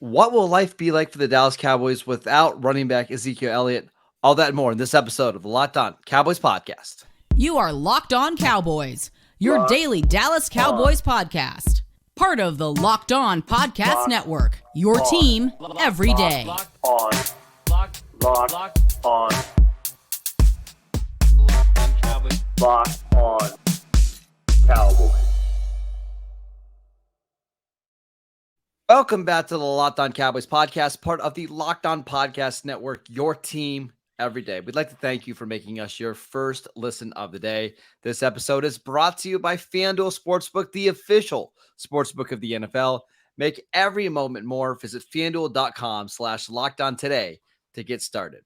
What will life be like for the Dallas Cowboys without running back Ezekiel Elliott? All that and more in this episode of the Locked On Cowboys podcast. You are Locked On Cowboys, your daily Dallas Cowboys podcast. Part of the Locked On Podcast Network, your team every day. Locked on Cowboys. Locked on Cowboys. Welcome back to the Locked On Cowboys podcast, part of the Locked On Podcast Network, your team every day. We'd like to thank you for making us your first listen of the day. This episode is brought to you by FanDuel Sportsbook, the official sportsbook of the NFL. Make every moment more. Visit FanDuel.com/LockedOn today to get started.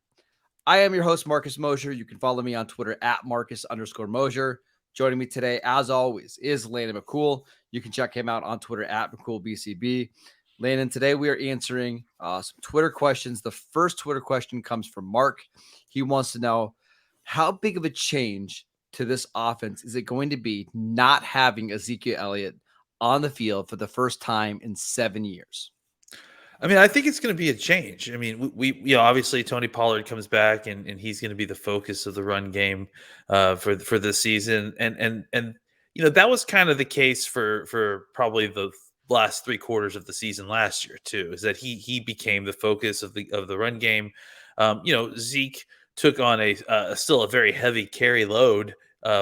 I am your host, Marcus Mosher. You can follow me on Twitter at Marcus_Mosher. Joining me today, as always, is Landon McCool. You can check him out on Twitter at McCoolBCB. Landon, today we are answering some Twitter questions. The first Twitter question comes from Mark. He wants to know, how big of a change to this offense is it going to be not having Ezekiel Elliott on the field for the first time in 7 years? I mean, I think it's going to be a change. I mean, we obviously Tony Pollard comes back and he's going to be the focus of the run game for this season. And that was kind of the case for probably the last 3 quarters of the season last year too, is that he became the focus of the run game. Zeke took on still a very heavy carry load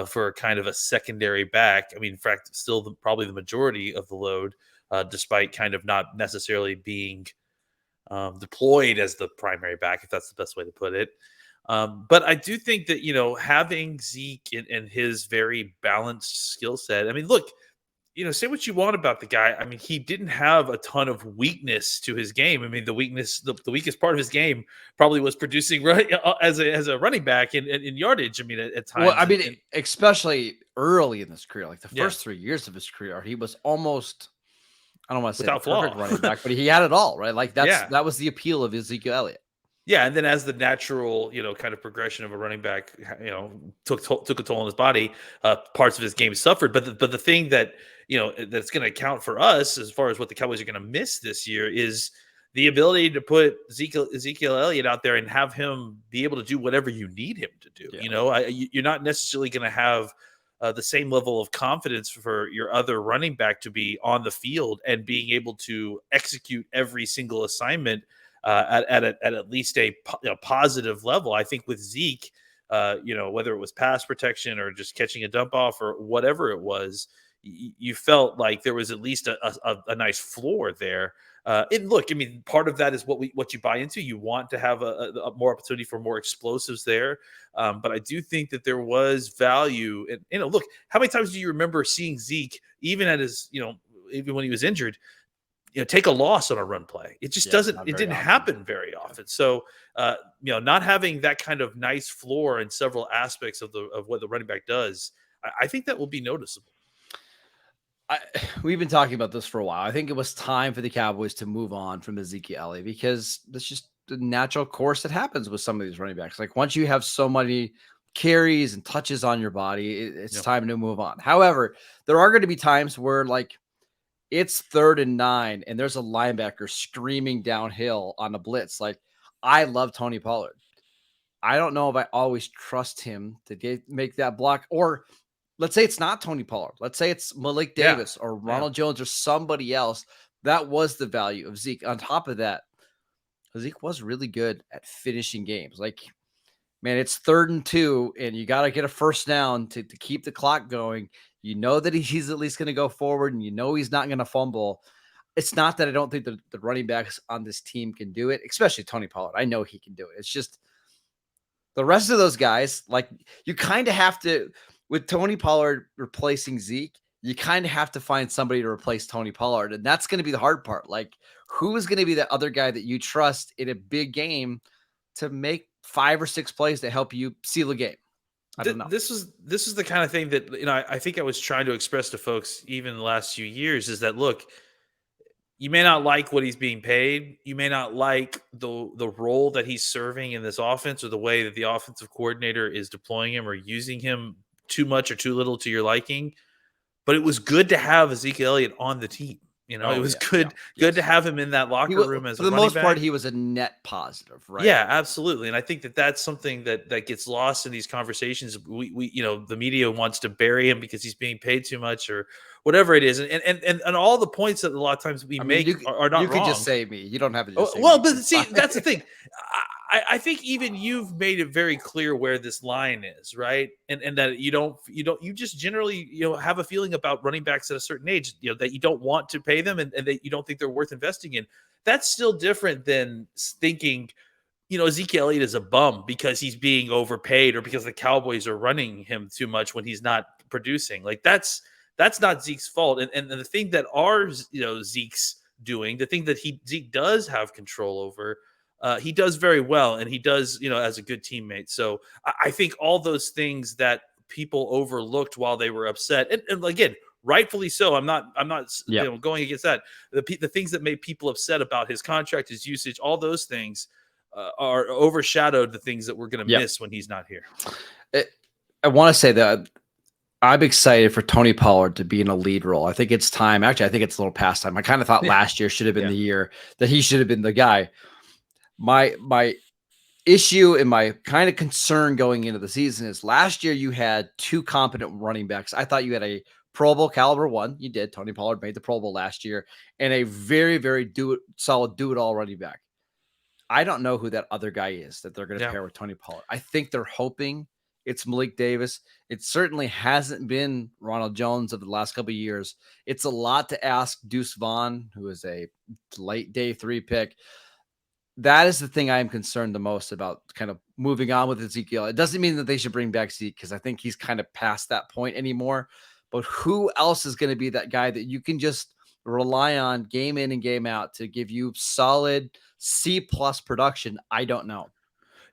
for kind of a secondary back. I mean, in fact, still probably the majority of the load, despite kind of not necessarily being deployed as the primary back, if that's the best way to put it. But I do think that, having Zeke and his very balanced skill set, I mean, look, say what you want about the guy. I mean, he didn't have a ton of weakness to his game. I mean, the weakest part of his game probably was producing as a running back in yardage. I mean, at times. Well, I mean, especially early in his career, like the first 3 years of his career, he was almost, I don't want to say without perfect flaw running back, but he had it all, right? Like that was the appeal of Ezekiel Elliott. Yeah, and then as the natural, kind of progression of a running back, took a toll on his body, parts of his game suffered. But the thing that that's going to account for us as far as what the Cowboys are going to miss this year is the ability to put Ezekiel Elliott out there and have him be able to do whatever you need him to do. Yeah. You're not necessarily going to have the same level of confidence for your other running back to be on the field and being able to execute every single assignment at least a positive level. I think with Zeke, whether it was pass protection or just catching a dump off or whatever it was, you felt like there was at least a nice floor there. And look, I mean, part of that is what you buy into. You want to have a more opportunity for more explosives there. But I do think that there was value. And, look, how many times do you remember seeing Zeke, even at his, even when he was injured, take a loss on a run play? It just didn't happen very often. So, not having that kind of nice floor in several aspects of what the running back does, I think that will be noticeable. We've been talking about this for a while. I think it was time for the Cowboys to move on from Ezekiel Elliott because that's just the natural course that happens with some of these running backs. Like once you have so many carries and touches on your body, it's time to move on. However, there are going to be times where like it's 3rd and 9 and there's a linebacker screaming downhill on a blitz. Like I love Tony Pollard. I don't know if I always trust him to make that block, or let's say it's not Tony Pollard. Let's say it's Malik Davis or Ronald Jones or somebody else. That was the value of Zeke. On top of that, Zeke was really good at finishing games. Like, man, it's 3rd and 2, and you got to get a first down to keep the clock going. You know that he's at least going to go forward, and you know he's not going to fumble. It's not that I don't think the running backs on this team can do it, especially Tony Pollard. I know he can do it. It's just the rest of those guys, like you kind of have to – with Tony Pollard replacing Zeke, you kind of have to find somebody to replace Tony Pollard. And that's going to be the hard part. Like, who is going to be the other guy that you trust in a big game to make 5 or 6 plays to help you seal a game? I don't know. This is the kind of thing that, I think I was trying to express to folks even the last few years is that, look, you may not like what he's being paid. You may not like the role that he's serving in this offense or the way that the offensive coordinator is deploying him or using him too much or too little to your liking, but it was good to have Ezekiel Elliott on the team. It was good to have him in that locker room as for a the running most back. part. He was a net positive, right? Yeah, absolutely. And I think that's something that gets lost in these conversations. We the media wants to bury him because he's being paid too much or whatever it is. And all the points that a lot of times we make are not you wrong. could just say me. You don't have to just say well, me. but see, that's the thing. I think even you've made it very clear where this line is, right? And that you just generally, have a feeling about running backs at a certain age, that you don't want to pay them and that you don't think they're worth investing in. That's still different than thinking, Ezekiel Elliott is a bum because he's being overpaid or because the Cowboys are running him too much when he's not producing. Like that's not Zeke's fault. And the thing that Zeke's doing, the thing that Zeke does have control over, he does very well, and he does, as a good teammate. So I think all those things that people overlooked while they were upset, and again, rightfully so. I'm not going against that. The things that made people upset about his contract, his usage, all those things are overshadowed the things that we're going to miss when he's not here. I want to say that I'm excited for Tony Pollard to be in a lead role. I think it's time. Actually, I think it's a little past time. I kind of thought last year should have been the year that he should have been the guy. My issue and my kind of concern going into the season is last year you had two competent running backs. I thought you had a Pro Bowl caliber one. You did. Tony Pollard made the Pro Bowl last year, and a very, very solid do-it-all running back. I don't know who that other guy is that they're going to pair with Tony Pollard. I think they're hoping it's Malik Davis. It certainly hasn't been Ronald Jones of the last couple of years. It's a lot to ask Deuce Vaughn, who is a late day 3 pick. That is the thing I am concerned the most about, kind of moving on with Ezekiel. It doesn't mean that they should bring back Zeke because I think he's kind of past that point anymore. But who else is going to be that guy that you can just rely on game in and game out to give you solid C+ production? I don't know.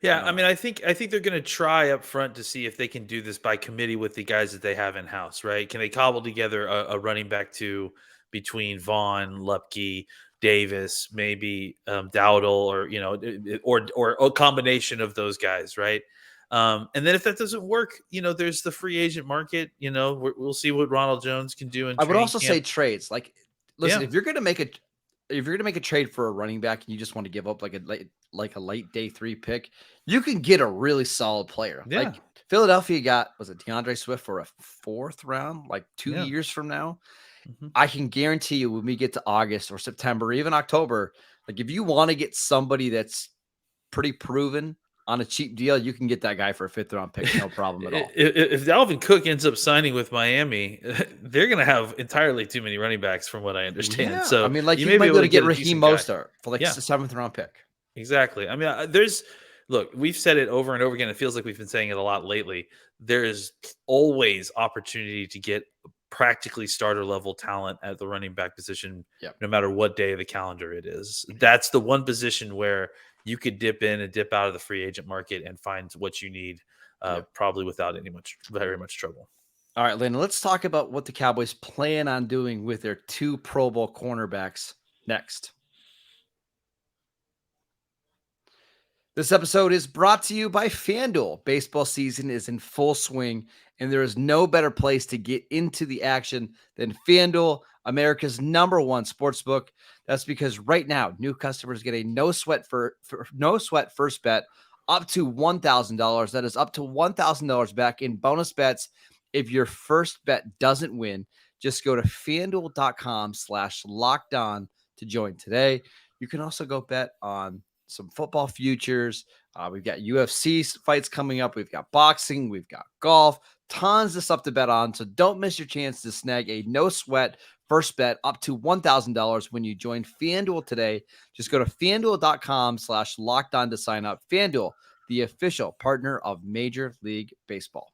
Yeah, I mean, I think they're going to try up front to see if they can do this by committee with the guys that they have in house, right? Can they cobble together a running back two between Vaughn, Lepke, Davis, maybe Dowdle, or a combination of those guys, right? And then if that doesn't work, there's the free agent market. We'll see what Ronald Jones can do. I would also say trades. Like, listen, if you're going to make a trade for a running back and you just want to give up like a late day 3 pick, you can get a really solid player. Yeah. Like Philadelphia got, was it DeAndre Swift for a 4th round, like 2 years from now? Mm-hmm. I can guarantee you when we get to August or September, or even October, like if you want to get somebody that's pretty proven on a cheap deal, you can get that guy for a 5th round pick. No problem at all. If Dalvin Cook ends up signing with Miami, they're going to have entirely too many running backs from what I understand. Yeah. So I mean, like you might be able to get Raheem Mostert for like a 7th round pick. Exactly. I mean, look, we've said it over and over again. It feels like we've been saying it a lot lately. There is always opportunity to get practically starter level talent at the running back position, no matter what day of the calendar it is. That's the one position where you could dip in and dip out of the free agent market and find what you need, probably without very much trouble. All right, Landon, let's talk about what the Cowboys plan on doing with their 2 Pro Bowl cornerbacks next. This episode is brought to you by FanDuel. Baseball season is in full swing, and there is no better place to get into the action than FanDuel, America's #1 sportsbook. That's because right now, new customers get a no sweat first bet up to $1,000. That is up to $1,000 back in bonus bets if your first bet doesn't win. Just go to FanDuel.com/lockedon to join today. You can also go bet on some football futures. We've got UFC fights coming up. We've got boxing. We've got golf. Tons of stuff to bet on. So don't miss your chance to snag a no sweat first bet up to $1,000 when you join FanDuel today. Just go to FanDuel.com/lockedon to sign up. FanDuel, the official partner of Major League Baseball.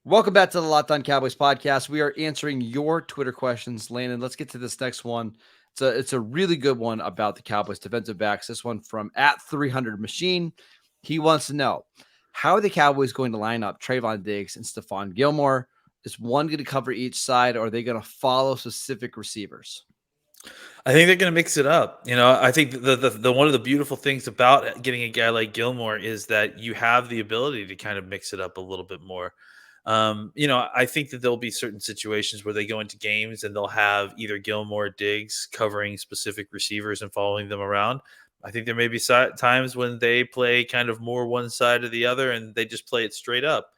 Welcome back to the Locked On Cowboys podcast. We are answering your Twitter questions. Landon, let's get to this next one. It's a really good one about the Cowboys defensive backs. This one from @300machine. He wants to know, how are the Cowboys going to line up Trevon Diggs and Stephon Gilmore? Is one going to cover each side, or are they going to follow specific receivers? I think they're going to mix it up. I think the one of the beautiful things about getting a guy like Gilmore is that you have the ability to kind of mix it up a little bit more. I think that there'll be certain situations where they go into games and they'll have either Gilmore or Diggs covering specific receivers and following them around. I think there may be times when they play kind of more one side or the other and they just play it straight up.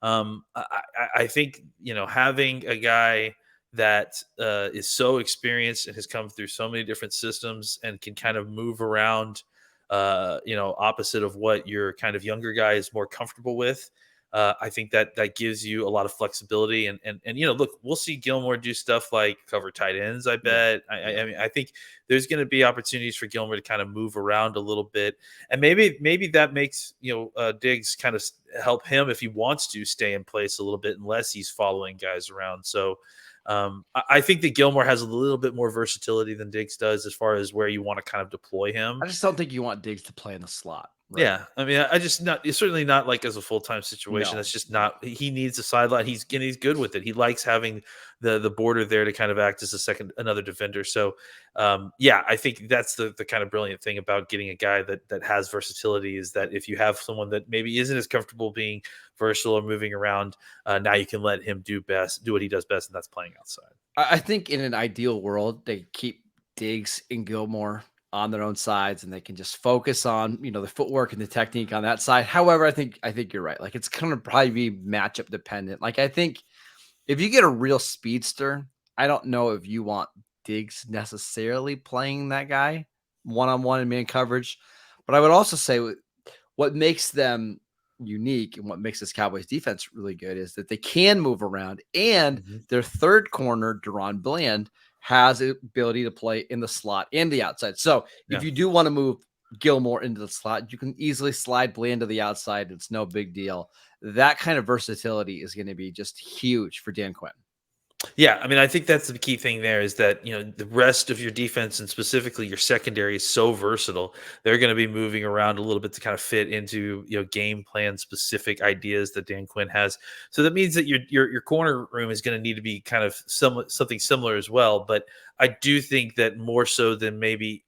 I think, having a guy that is so experienced and has come through so many different systems and can kind of move around, opposite of what your kind of younger guy is more comfortable with. I think that gives you a lot of flexibility and look, we'll see Gilmore do stuff like cover tight ends. I bet. I mean, I think there's going to be opportunities for Gilmore to kind of move around a little bit, and maybe that makes Diggs kind of help him if he wants to stay in place a little bit, unless he's following guys around. So I think that Gilmore has a little bit more versatility than Diggs does as far as where you want to kind of deploy him. I just don't think you want Diggs to play in the slot. Right? Yeah, I mean, it's certainly not like as a full-time situation. No. That's just not. He needs a sideline. He's good with it. He likes having the border there to kind of act as another defender. So, I think that's the kind of brilliant thing about getting a guy that has versatility, is that if you have someone that maybe isn't as comfortable being versatile or moving around, now you can let him do what he does best, and that's playing outside. I think in an ideal world, they keep Diggs and Gilmore on their own sides, and they can just focus on the footwork and the technique on that side. However, I think you're right. Like, it's going to probably be matchup dependent. Like, I think if you get a real speedster, I don't know if you want Diggs necessarily playing that guy one-on-one in man coverage. But I would also say what makes them unique and what makes this Cowboys defense really good is that they can move around, and their third corner, Deron Bland, has the ability to play in the slot and the outside. So if you do want to move Gilmore into the slot, you can easily slide Bland to the outside. It's no big deal. That kind of versatility is going to be just huge for Dan Quinn. Yeah, I mean, I think that's the key thing there, is that, the rest of your defense and specifically your secondary is so versatile. They're going to be moving around a little bit to kind of fit into, game plan specific ideas that Dan Quinn has. So that means that your corner room is going to need to be kind of something similar as well. But I do think that more so than maybe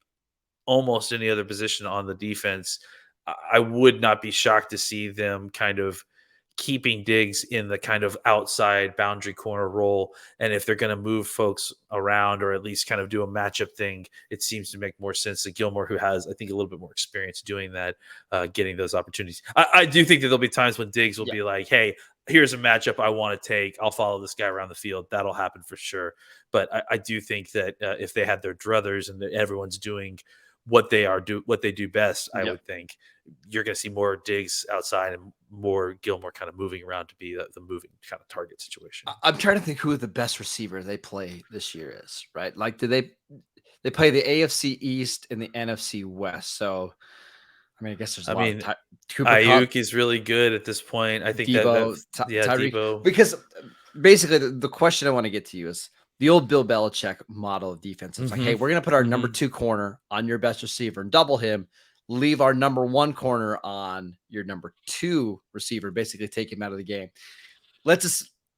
almost any other position on the defense, I would not be shocked to see them kind of keeping Diggs in the kind of outside boundary corner role. And if they're going to move folks around, or at least kind of do a matchup thing, it seems to make more sense that Gilmore, who has, I think, a little bit more experience doing that, getting those opportunities. I do think that there'll be times when Diggs will be like, hey, here's a matchup I want to take. I'll follow this guy around the field. That'll happen for sure. But I do think that if they had their druthers and everyone's doing what they do best, I would think you're going to see more Diggs outside and more Gilmore kind of moving around to be the moving kind of target situation. I'm trying to think who the best receiver they play this year is, right? Like, do they play the AFC East and the NFC West? So, I mean, I guess there's a lot of Cooper Ayuk is really good at this point. I think Debo, Debo. Because basically the question I want to get to you is the old Bill Belichick model of defense. It's like, hey, we're going to put our number 2 corner on your best receiver and double him, leave our number 1 corner on your number 2 receiver, basically take him out of the game.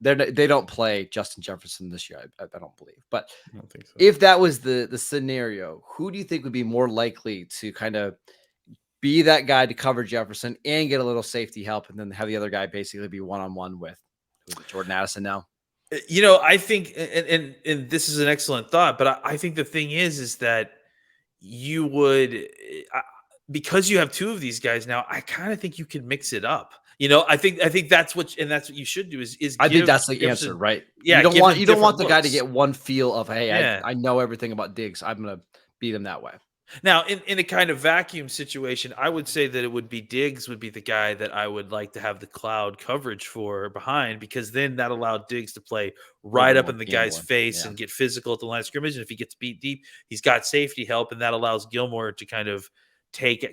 They don't play Justin Jefferson this year, I don't believe. But I don't think so. If that was the scenario, who do you think would be more likely to kind of be that guy to cover Jefferson and get a little safety help, and then have the other guy basically be one-on-one with Jordan Addison now? I think, and this is an excellent thought, but I think the thing is that you would, because you have 2 of these guys now, I kind of think you can mix it up. I think that's what you should do is I think that's the answer, right? Yeah. You don't want the guy to get one feel of, hey, I know everything about Diggs, I'm going to beat him that way. Now, in a kind of vacuum situation, I would say that it would be Diggs would be the guy that I would like to have the cloud coverage for behind, because then that allowed Diggs to play right up in the guy's face and get physical at the line of scrimmage. And if he gets beat deep, he's got safety help, and that allows Gilmore to kind of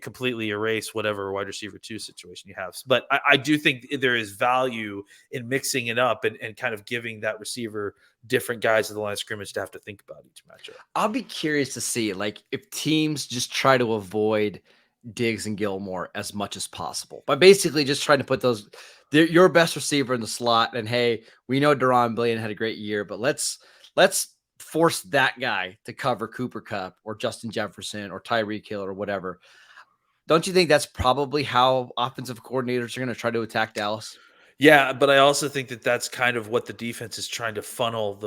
completely erase whatever wide receiver 2 situation you have. But I do think there is value in mixing it up and kind of giving that receiver different guys at the line of scrimmage to have to think about each matchup. I'll be curious to see, like, if teams just try to avoid Diggs and Gilmore as much as possible by basically just trying to put your best receiver in the slot. And hey, we know Deron Bland had a great year, but let's force that guy to cover Cooper Kupp or Justin Jefferson or Tyreek Hill or whatever. Don't you think that's probably how offensive coordinators are going to try to attack Dallas? Yeah, but I also think that that's kind of what the defense is trying to funnel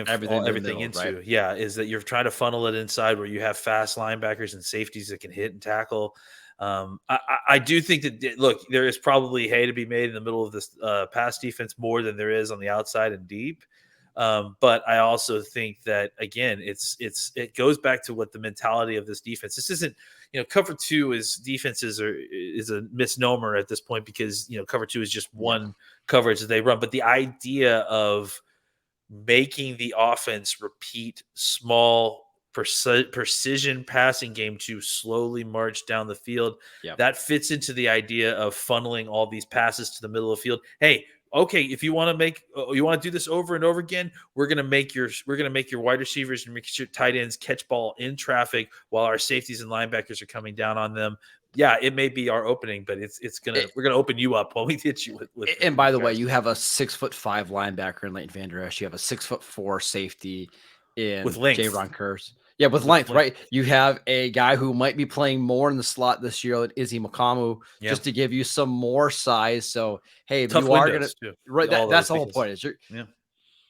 everything middle, right? into. Yeah, is that you're trying to funnel it inside where you have fast linebackers and safeties that can hit and tackle. I do think that look, there is probably hay to be made in the middle of this pass defense more than there is on the outside and deep. But I also think that again, it goes back to what the mentality of this defense. This isn't, cover two is a misnomer at this point because cover two is just one coverage that they run. But the idea of making the offense repeat small precision passing game to slowly march down the field, that fits into the idea of funneling all these passes to the middle of the field. Hey, okay, if you want to do this over and over again, we're gonna make your wide receivers and make your tight ends catch ball in traffic while our safeties and linebackers are coming down on them. Yeah, it may be our opening, but we're gonna open you up while we hit you with and by the way, you have a 6'5" linebacker in Leighton Vander Esch. You have a 6'4" safety in with length. J-Ron Kurz. Yeah, with length, right? You have a guy who might be playing more in the slot this year, like Izzy Mukamu, just to give you some more size. So, hey, tough you are going to right. That's the whole point. Is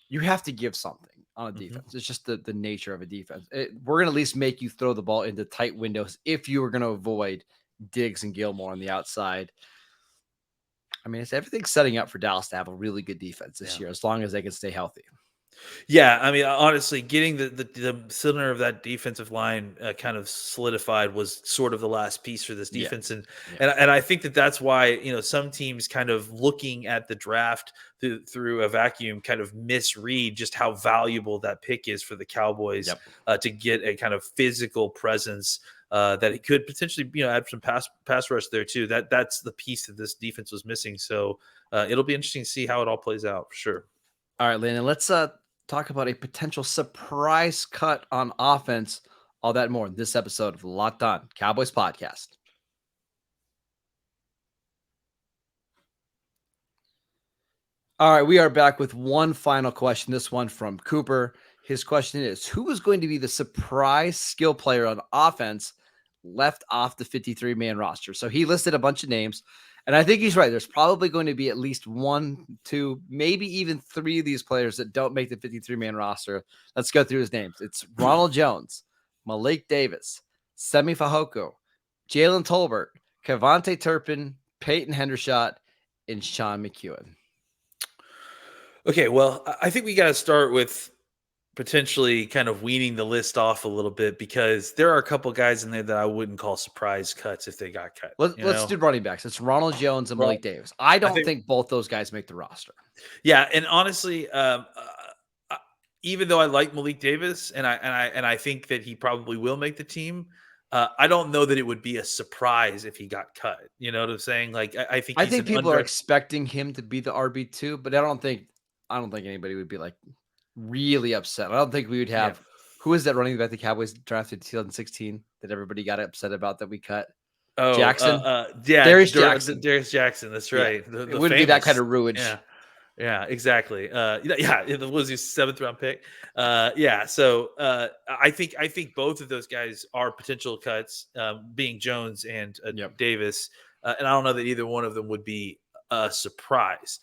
you have to give something on a defense. Mm-hmm. It's just the nature of a defense. We're going to at least make you throw the ball into tight windows if you were going to avoid Diggs and Gilmore on the outside. I mean, everything's setting up for Dallas to have a really good defense this year, as long as they can stay healthy. Yeah, I mean, honestly, getting the center of that defensive line kind of solidified was sort of the last piece for this defense, and I think that that's why some teams kind of looking at the draft through a vacuum kind of misread just how valuable that pick is for the Cowboys to get a kind of physical presence that it could potentially add some pass rush there too. That's the piece that this defense was missing. So it'll be interesting to see how it all plays out for sure. All right, Landon, let's talk about a potential surprise cut on offense. All that and more in this episode of Locked On Cowboys podcast. All right, we are back with one final question. This one from Cooper. His question is, who is going to be the surprise skill player on offense left off the 53-man roster? So he listed a bunch of names, and I think he's right. There's probably going to be at least 1, 2, maybe even 3 of these players that don't make the 53-man roster. Let's go through his names. It's Ronald Jones, Malik Davis, Semi Fehoko, Jalen Tolbert, Kevontae Turpin, Peyton Hendershot, and Sean McEwen. Okay, well, I think we got to start with potentially kind of weaning the list off a little bit because there are a couple guys in there that I wouldn't call surprise cuts if they got cut. Let's do running backs. It's Ronald Jones and Malik Davis. I think both those guys make the roster. Yeah, and honestly, even though I like Malik Davis and I think that he probably will make the team, I don't know that it would be a surprise if he got cut. You know what I'm saying? Like I think people are expecting him to be the RB2, but I don't think anybody would be like really upset. I don't think we would have who is that running back the Cowboys drafted in 2016 that everybody got upset about that we cut? Oh, Jackson. Darius Jackson. That's right. Yeah. It wouldn't be that kind of ruinage. Yeah, exactly. It was his 7th round pick. So I think both of those guys are potential cuts, being Jones and Davis. And I don't know that either one of them would be a surprise.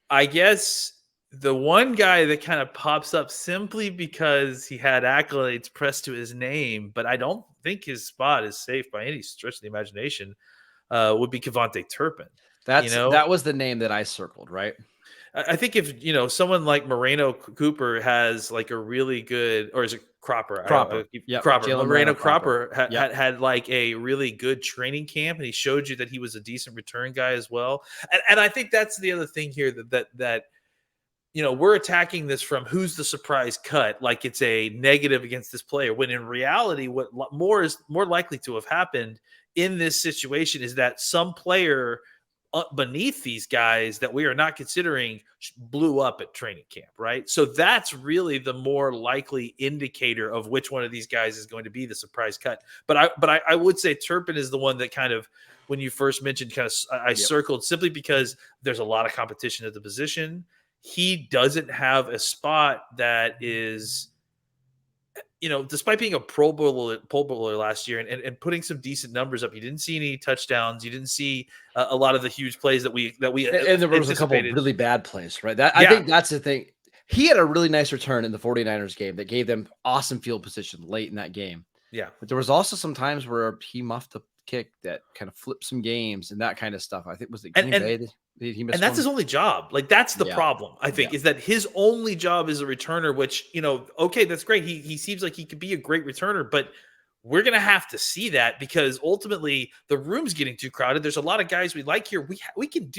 I guess the one guy that kind of pops up simply because he had accolades pressed to his name, but I don't think his spot is safe by any stretch of the imagination, would be Kevontae Turpin. That was the name that I circled, right? I think if someone like Moreno Cooper has like a really good, or is it Cropper? Cropper. Moreno Cropper had like a really good training camp, and he showed you that he was a decent return guy as well. And I think that's the other thing here that we're attacking this from who's the surprise cut, like it's a negative against this player, when in reality, what more likely to have happened in this situation is that some player beneath these guys that we are not considering blew up at training camp, right? So that's really the more likely indicator of which one of these guys is going to be the surprise cut. But I would say Turpin is the one that kind of, when you first mentioned, I circled simply because there's a lot of competition at the position. He doesn't have a spot that is despite being a Pro Bowler last year and putting some decent numbers up, you didn't see any touchdowns. You didn't see a lot of the huge plays that we and there was a couple of really bad plays, right? I think that's the thing. He had a really nice return in the 49ers game that gave them awesome field position late in that game. Yeah. But there was also some times where he muffed a kick that kind of flipped some games and that kind of stuff. I think was the Green Bay that he missed. And that's his only job. Like, that's the problem, I think, is that his only job is a returner, which, okay, that's great. He seems like he could be a great returner, but we're going to have to see that because ultimately the room's getting too crowded. There's a lot of guys we like here. We can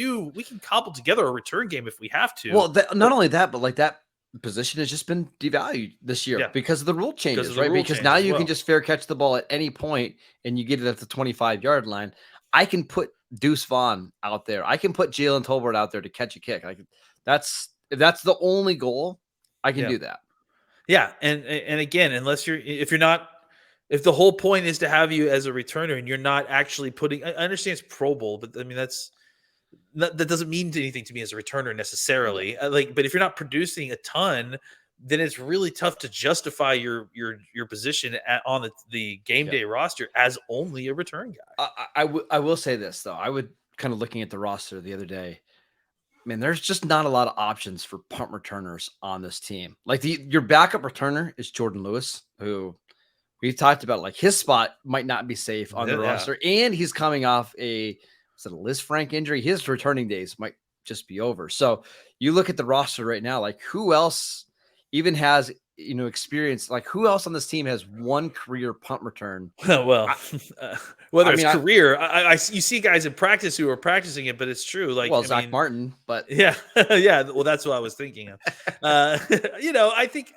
cobble together a return game if we have to. Well, not only that, but like that position has just been devalued this year because of the rule changes, right? Because now you can just fair catch the ball at any point and you get it at the 25-yard line. I can put Deuce Vaughn out there. I can put Jalen Tolbert out there to catch a kick. If that's the only goal, I can do that. Yeah, and again, if the whole point is to have you as a returner and you're not actually putting, I understand it's Pro Bowl, but I mean that doesn't mean anything to me as a returner necessarily. But if you're not producing a ton, then it's really tough to justify your position on the game day roster as only a return guy. I will say this though. I would kind of looking at the roster the other day. Man, there's just not a lot of options for punt returners on this team. Like your backup returner is Jordan Lewis, who we've talked about. Like his spot might not be safe on the roster, and he's coming off a Liz Frank injury. His returning days might just be over. So you look at the roster right now, like who else even has experience? Like who else on this team has one career punt return? Well, whether it's career, you see guys in practice who are practicing it, but it's true. Like Zach Martin, but yeah. Well, that's what I was thinking of. I think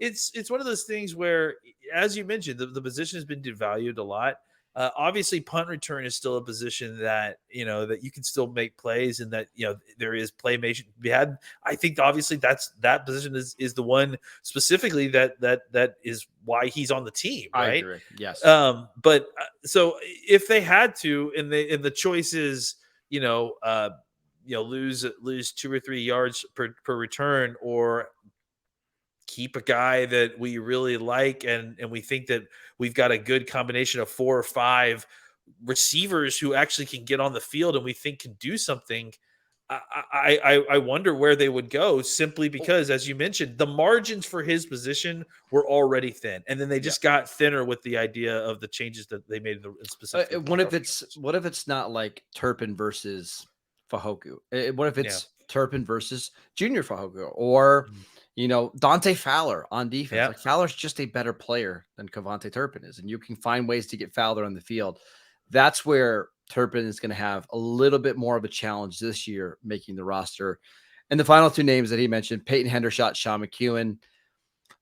it's one of those things where, as you mentioned, the position has been devalued a lot. Obviously, punt return is still a position that that you can still make plays, and that there is playmation to be had. I think obviously that position is the one specifically that is why he's on the team, right? I agree. Yes. But so if they had to, and the choice is lose 2 or 3 yards per return, or keep a guy that we really like and we think that we've got a good combination of 4 or 5 receivers who actually can get on the field and we think can do something. I wonder where they would go, simply because, as you mentioned, the margins for his position were already thin, and then they just got thinner with the idea of the changes that they made in specific. What if it's not like Turpin versus Fajoku? What if it's Turpin versus Junior Fajoku, or Dante Fowler on defense? Yeah. Like Fowler's just a better player than Cavante Turpin is, and you can find ways to get Fowler on the field. That's where Turpin is going to have a little bit more of a challenge this year making the roster. And the final 2 names that he mentioned, Peyton Hendershot, Sean McEwen.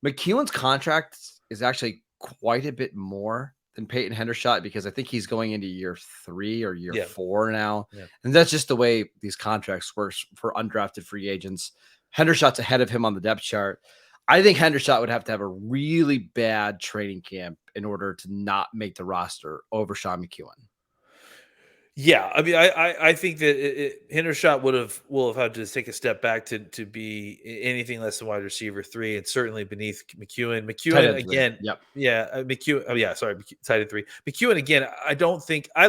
McEwen's contract is actually quite a bit more than Peyton Hendershot, because I think he's going into year 3 or year 4 now. Yeah. And that's just the way these contracts work for undrafted free agents. Hendershot's ahead of him on the depth chart. I think Hendershot would have to have a really bad training camp in order to not make the roster over Sean McEwen. Yeah, I mean, I think that Hendershot will have had to take a step back to be anything less than wide receiver 3, and certainly beneath McEwen. McEwen again, McEwen. Oh yeah, sorry, tight end 3. McEwen again. I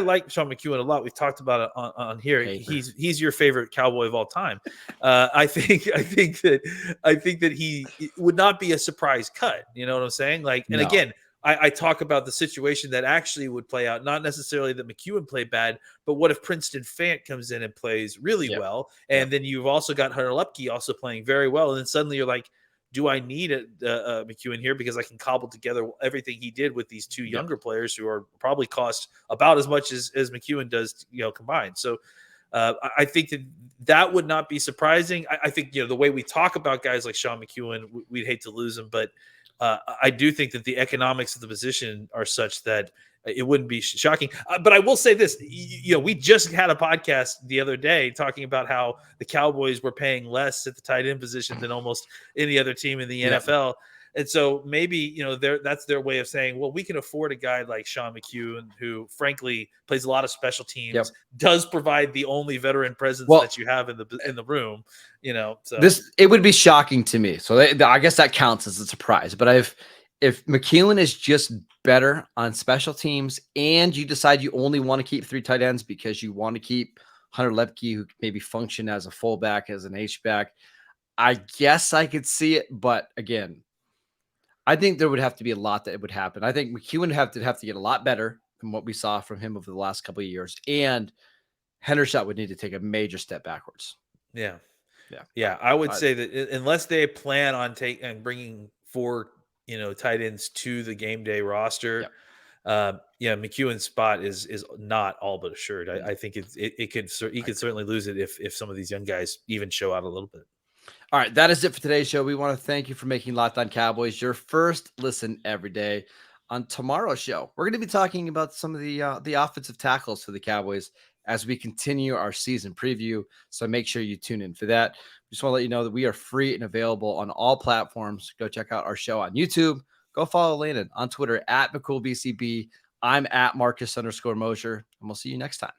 like Sean McEwen a lot. We've talked about it on here. He's your favorite Cowboy of all time. I think that he would not be a surprise cut. You know what I'm saying? Like, and again, I talk about the situation that actually would play out, not necessarily that McEwen played bad, but what if Princeton Fant comes in and plays really well, and then you've also got Hunter Lepke also playing very well, and then suddenly you're like, do I need a McEwen here because I can cobble together everything he did with these 2 younger players who are probably cost about as much as McEwen does, combined. So I think that would not be surprising. I think the way we talk about guys like Sean McEwen, we'd hate to lose him, but I do think that the economics of the position are such that it wouldn't be shocking. But I will say this, we just had a podcast the other day talking about how the Cowboys were paying less at the tight end position than almost any other team in the NFL. And so maybe, that's their way of saying, well, we can afford a guy like Sean McEwen, who frankly plays a lot of special teams, does provide the only veteran presence that you have in the room, So it would be shocking to me. So I guess that counts as a surprise. But if McEwen is just better on special teams and you decide you only want to keep 3 tight ends because you want to keep Hunter Lepke, who maybe function as a fullback, as an H-back, I guess I could see it. But again, I think there would have to be a lot that would happen. I think McEwen would have to get a lot better than what we saw from him over the last couple of years. And Hendershot would need to take a major step backwards. Yeah. Yeah. Yeah. I would say that unless they plan on bringing 4, tight ends to the game day roster, McEwen's spot is not all but assured. I think he could certainly lose it if some of these young guys even show out a little bit. All right, that is it for today's show. We want to thank you for making Locked On Cowboys your first listen every day. On tomorrow's show, we're going to be talking about some of the offensive tackles for the Cowboys as we continue our season preview. So make sure you tune in for that. Just want to let you know that we are free and available on all platforms. Go check out our show on YouTube. Go follow Landon on Twitter at McCoolBCB. I'm at Marcus_Mosher, and we'll see you next time.